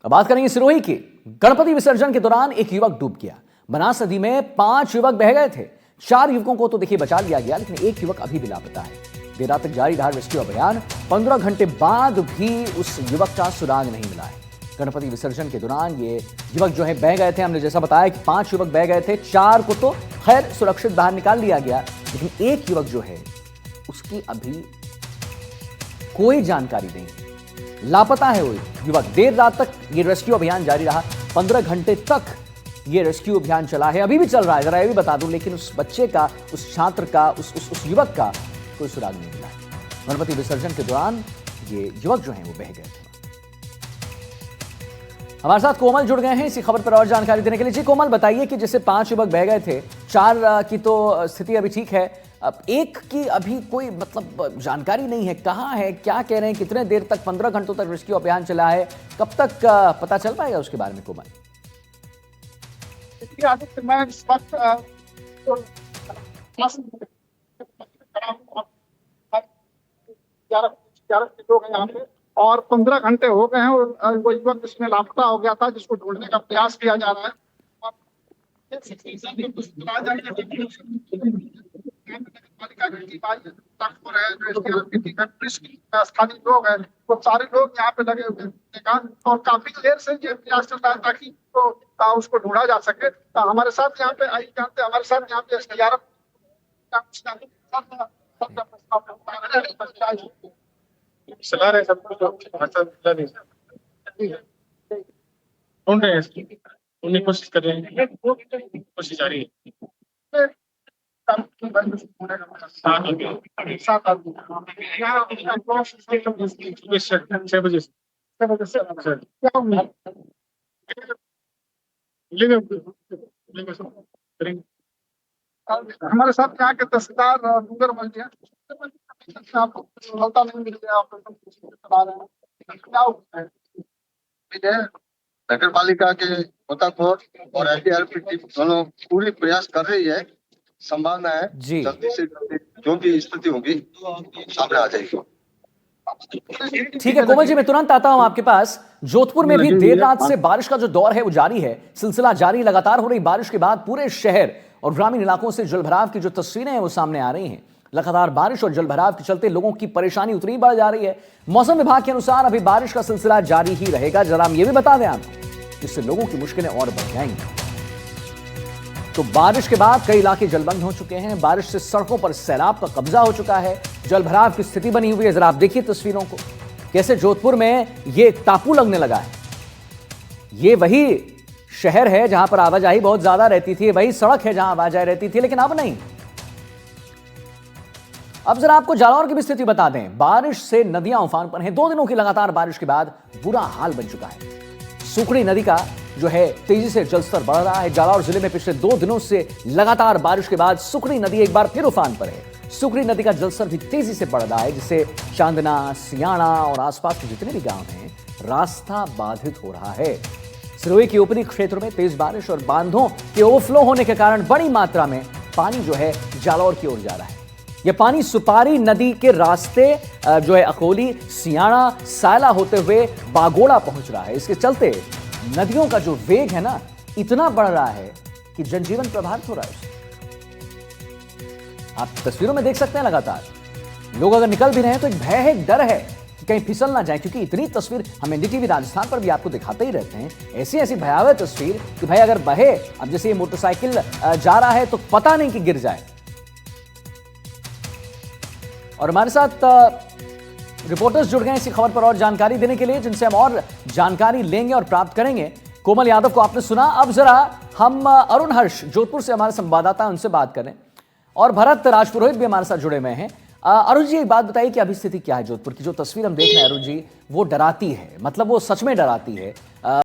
अब बात करेंगे सिरोही की। गणपति विसर्जन के दौरान एक युवक डूब गया। बनास नदी में 5 युवक बह गए थे। 4 युवकों को तो देखिए बचा लिया गया, लेकिन एक युवक अभी भी लापता है। देर रात तक जारी रहा रेस्क्यू अभियान। 15 घंटे बाद भी उस युवक का सुराग नहीं मिला है। गणपति विसर्जन के दौरान ये युवक जो है बह गए थे। हमने जैसा बताया कि 5 युवक बह गए थे, 4 को तो खैर सुरक्षित बाहर निकाल लिया गया, लेकिन एक युवक जो है उसकी अभी कोई जानकारी नहीं, लापता है वो युवक। देर रात तक ये रेस्क्यू अभियान जारी रहा। 15 घंटे तक ये रेस्क्यू अभियान चला है, अभी भी चल रहा है। जरा ये भी बता दूं, लेकिन उस बच्चे का, उस छात्र का, उस युवक का कोई सुराग नहीं मिला है। गणपति विसर्जन के दौरान ये युवक जो है वो बह गए थे। हमारे साथ कोमल जुड़ गए हैं इसी खबर पर और जानकारी देने के लिए। जी कोमल, बताइए कि जैसे 5 युवक बह गए थे, 4 की तो स्थिति अभी ठीक है, अब एक की अभी कोई मतलब जानकारी नहीं है, कहाँ है, क्या कह रहे हैं, कितने देर तक, 15 घंटों तक रेस्क्यू अभियान चला है, कब तक पता चल पाएगा उसके बारे में कोमल? मैं इस वक्त लोग यहाँ पे और 15 घंटे हो गए हैं और वो युवक जिसमें लापता हो गया था, जिसको ढूंढने का प्रयास किया जा रहा है। स्थानीय लोग हैं, वो सारे लोग यहाँ पे लगे हुए हैं और काफी देर से ये प्रयास चल रहा है ताकि उसको ढूंढा जा सके। हमारे साथ यहाँ पे आई जानते, हमारे साथ यहाँ पे चला रहे सब कुछ ढूंढ रहे हैं, उन्हें कोशिश कर रहे हैं, कोशिश जारी है। 7 बजे क्या उम्मीद हमारे साथ यहाँ के तहसीलदार डूंगर मल्टिया आपको सफलता नहीं मिल गया, क्या नगर पालिका के गोताखोर और एनडीआरएफ की टीम दोनों पूरी प्रयास कर रही है। संभावना है जल्दी से जल्दी जो भी स्थिति होगी सामने आ जाएगी। ठीक है कोमल जी, मैं तुरंत आता हूं आपके पास। जोधपुर में भी देर रात से बारिश का जो दौर है वो जारी है, सिलसिला जारी। लगातार हो रही बारिश के बाद पूरे शहर और ग्रामीण इलाकों से जलभराव की जो तस्वीरें हैं वो सामने आ रही हैं। लगातार बारिश और जलभराव के चलते लोगों की परेशानी उतनी बढ़ जा रही है। मौसम विभाग के अनुसार अभी बारिश का सिलसिला जारी ही रहेगा। जरा हम ये भी बता दें आपको, जिससे लोगों की मुश्किलें और बढ़ जाएंगी। तो बारिश के बाद कई इलाके जलमग्न हो चुके हैं। बारिश से सड़कों पर सैलाब का कब्जा हो चुका है, जलभराव की स्थिति बनी हुई है। जरा आप देखिए तस्वीरों को, कैसे जोधपुर में ये टापू लगने लगा है। ये वही शहर है जहां पर आवाजाही बहुत ज्यादा रहती थी, वही सड़क है जहां आवाजाही रहती थी, लेकिन अब नहीं। अब जरा आपको जालौर की भी स्थिति बता दें। बारिश से नदियां उफान पर हैं। 2 दिनों की लगातार बारिश के बाद बुरा हाल बन चुका है। सुखड़ी नदी का जो है तेजी से जलस्तर बढ़ रहा है। जालौर जिले में पिछले 2 दिनों से लगातार बारिश के बाद सुखड़ी नदी एक बार फिर उफान पर है। सुखड़ी नदी का जलस्तर भी तेजी से बढ़ रहा है, जिससे चांदना, सियाणा और आसपास के जितने भी गांव हैं, रास्ता बाधित हो रहा है। सिरोही के ऊपरी क्षेत्र में तेज बारिश और बांधों के ओवरफ्लो होने के कारण बड़ी मात्रा में पानी जो है जालौर की ओर जा रहा है। यह पानी सुपारी नदी के रास्ते जो है अकोली, सियाणा, सायला होते हुए बागोड़ा पहुंच रहा है। इसके चलते नदियों का जो वेग है ना, इतना बढ़ रहा है कि जनजीवन प्रभावित हो रहा है। आप तस्वीरों में देख सकते हैं लगातार लोग अगर निकल भी रहे हैं तो एक भय है, एक डर है कि कहीं फिसल ना जाए, क्योंकि इतनी तस्वीर हम एनडीटीवी राजस्थान पर भी आपको दिखाते ही रहते हैं। ऐसी ऐसी भयावह तस्वीर कि भाई अगर बहे, अब जैसे ये मोटरसाइकिल जा रहा है तो पता नहीं कि गिर जाए। और हमारे साथ रिपोर्टर्स जुड़ गए इसी खबर पर और जानकारी देने के लिए, जिनसे हम और जानकारी लेंगे और प्राप्त करेंगे। कोमल यादव को आपने सुना, अब जरा हम अरुण हर्ष जोधपुर से हमारे संवाददाता उनसे बात करें, और भरत राजपुरोहित भी हमारे साथ जुड़े हुए हैं। अरुण जी, एक बात बताइए कि अभी स्थिति क्या है जोधपुर की? जो तस्वीर हम देख रहे हैं अरुण जी, वो डराती है, मतलब वो सच में डराती है।